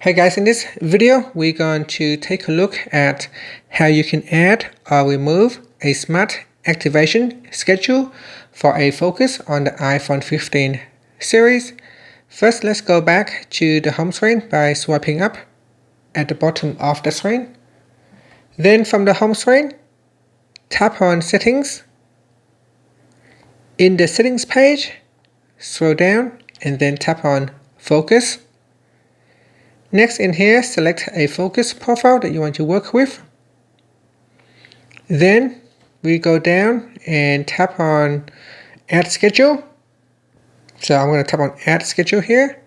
Hey guys, in this video we're going to take a look at how you can add or remove a smart activation schedule for a focus on the iPhone 15 series. First, let's go back to the home screen by swiping up at the bottom of the screen. Then from the home screen, tap on Settings. In the Settings page, scroll down and then tap on Focus. Next in here, select a focus profile that you want to work with. Then we go down and tap on Add Schedule. So I'm going to tap on Add Schedule here.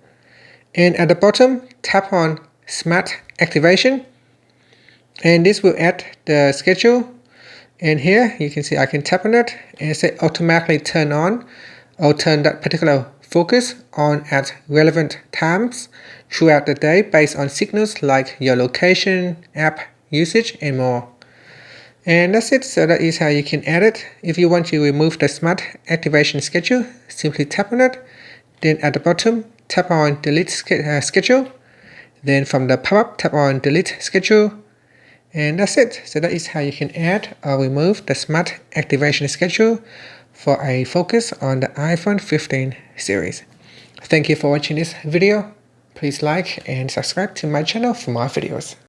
And at the bottom, tap on Smart Activation. And this will add the schedule. And here you can see I can tap on it and say automatically turn on or turn that particular focus on at relevant times throughout the day based on signals like your location, app usage, and more. And that's it. So that is how you can add it. If you want to remove the smart activation schedule, simply tap on it. Then at the bottom, tap on delete schedule. Then from the pop-up, tap on delete schedule. And that's it. So that is how you can add or remove the smart activation schedule for a focus on the iPhone 15 series. Thank you for watching this video. Please like and subscribe to my channel for more videos.